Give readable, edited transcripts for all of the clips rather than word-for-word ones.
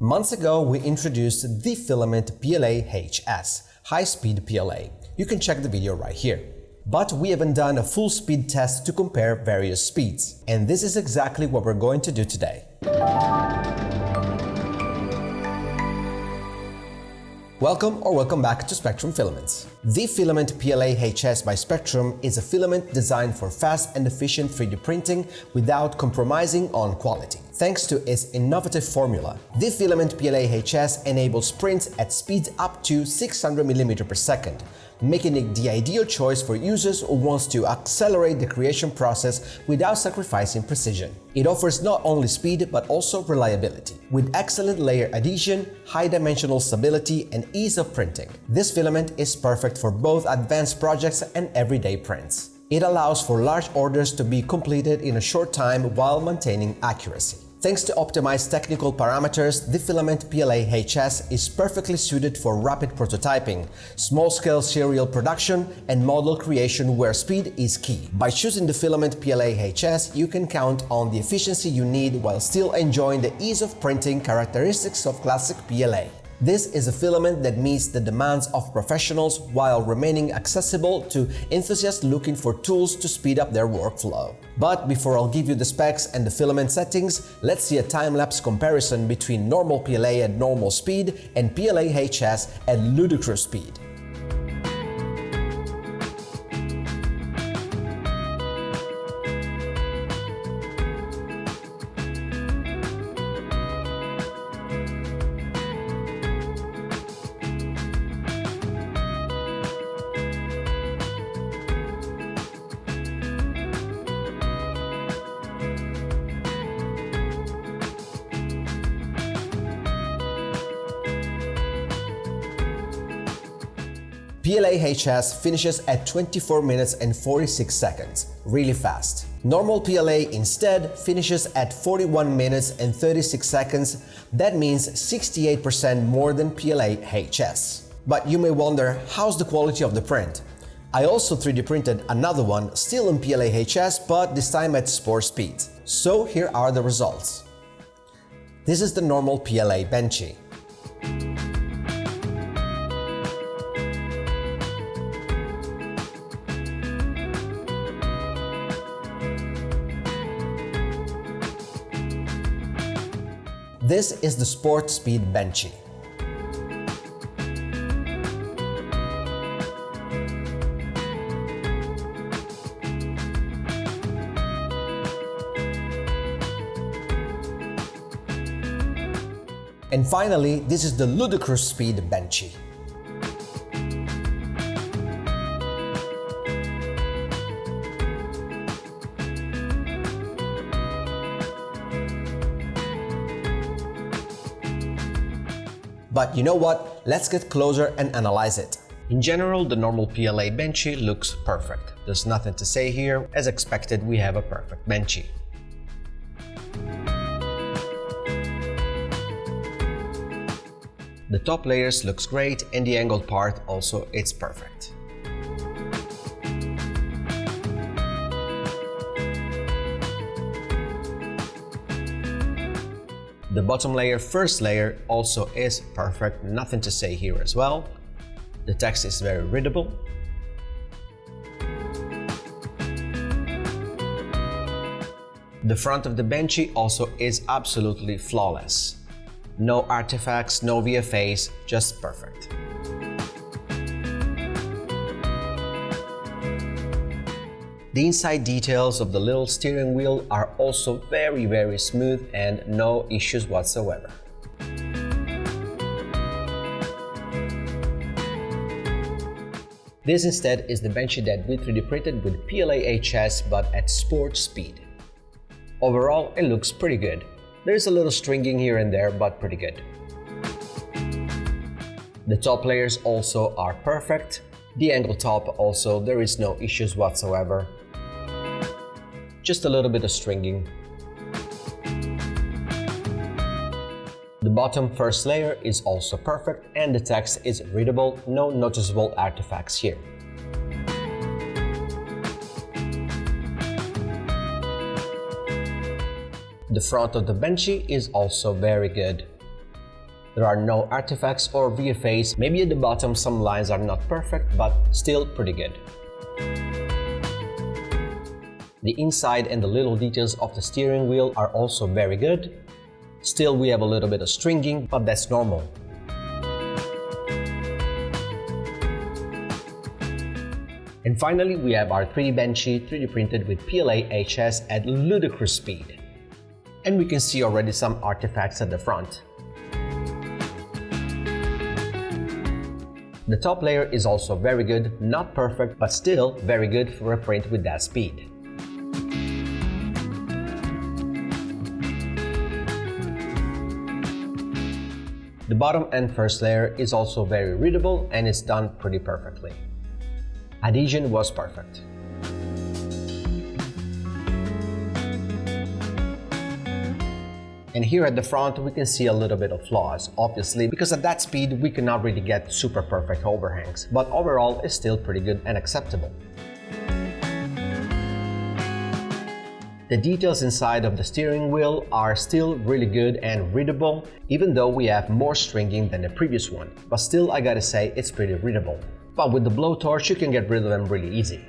Months ago, we introduced the Filament PLA HS, high-speed PLA. You can check the video right here. But we haven't done a full speed test to compare various speeds, and this is exactly what we're going to do today. Welcome back to Spectrum Filaments. The Filament PLA HS by Spectrum is a filament designed for fast and efficient 3D printing without compromising on quality. Thanks to its innovative formula, the Filament PLA HS enables prints at speeds up to 600 mm per second, making it the ideal choice for users who want to accelerate the creation process without sacrificing precision. It offers not only speed but also reliability, with excellent layer adhesion, high dimensional stability, and ease of printing. This filament is perfect for both advanced projects and everyday prints. It allows for large orders to be completed in a short time while maintaining accuracy. Thanks to optimized technical parameters, the Filament PLA HS is perfectly suited for rapid prototyping, small-scale serial production, and model creation where speed is key. By choosing the Filament PLA HS, you can count on the efficiency you need while still enjoying the ease of printing characteristics of classic PLA. This is a filament that meets the demands of professionals while remaining accessible to enthusiasts looking for tools to speed up their workflow. But before I'll give you the specs and the filament settings, let's see a time-lapse comparison between normal PLA at normal speed and PLA HS at ludicrous speed. PLA HS finishes at 24 minutes and 46 seconds, really fast. Normal PLA instead finishes at 41 minutes and 36 seconds, that means 68% more than PLA HS. But you may wonder, how's the quality of the print? I also 3D printed another one, still in PLA HS, but this time at sport speed. So here are the results. This is the normal PLA Benchy. This is the Sport Speed Benchy. And finally, this is the Ludicrous Speed Benchy. But you know what? Let's get closer and analyze it. In general, the normal PLA Benchy looks perfect. There's nothing to say here. As expected, we have a perfect Benchy. The top layers looks great and the angled part also it's perfect. The bottom layer, first layer, also is perfect, nothing to say here as well. The text is very readable. The front of the Benchy also is absolutely flawless. No artifacts, no VFAs, just perfect. The inside details of the little steering wheel are also very smooth and no issues whatsoever. This instead is the Benchy that we 3D printed with PLA HS but at sport speed. Overall, it looks pretty good. There's a little stringing here and there, but pretty good. The top layers also are perfect. The angle top also, there is no issues whatsoever. Just a little bit of stringing. The bottom first layer is also perfect and the text is readable, no noticeable artifacts here. The front of the Benchy is also very good. There are no artifacts or VFAs. Maybe at the bottom some lines are not perfect, but still pretty good. The inside and the little details of the steering wheel are also very good. Still, we have a little bit of stringing, but that's normal. And finally, we have our 3D benchy 3D printed with PLA HS at ludicrous speed. And we can see already some artifacts at the front. The top layer is also very good, not perfect, but still very good for a print with that speed. The bottom and first layer is also very readable and it's done pretty perfectly. Adhesion was perfect. And here at the front we can see a little bit of flaws, obviously, because at that speed we cannot really get super perfect overhangs, but overall it's still pretty good and acceptable. The details inside of the steering wheel are still really good and readable, even though we have more stringing than the previous one, but still I gotta say it's pretty readable. But with the blowtorch you can get rid of them really easy.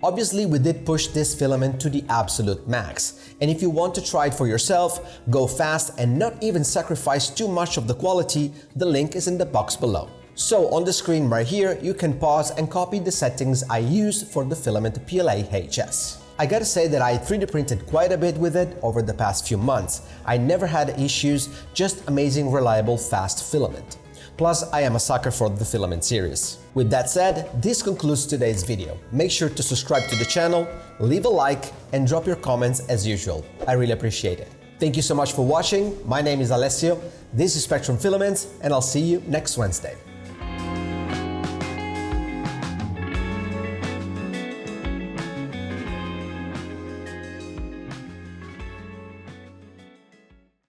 Obviously we did push this filament to the absolute max, and if you want to try it for yourself, go fast and not even sacrifice too much of the quality, the link is in the box below. So on the screen right here you can pause and copy the settings I used for the Filament PLA HS. I gotta say that I 3D printed quite a bit with it over the past few months. I never had issues, just amazing, reliable, fast filament. Plus, I am a sucker for the filament series. With that said, this concludes today's video. Make sure to subscribe to the channel, leave a like, and drop your comments as usual. I really appreciate it. Thank you so much for watching. My name is Alessio, this is Spectrum Filaments, and I'll see you next Wednesday.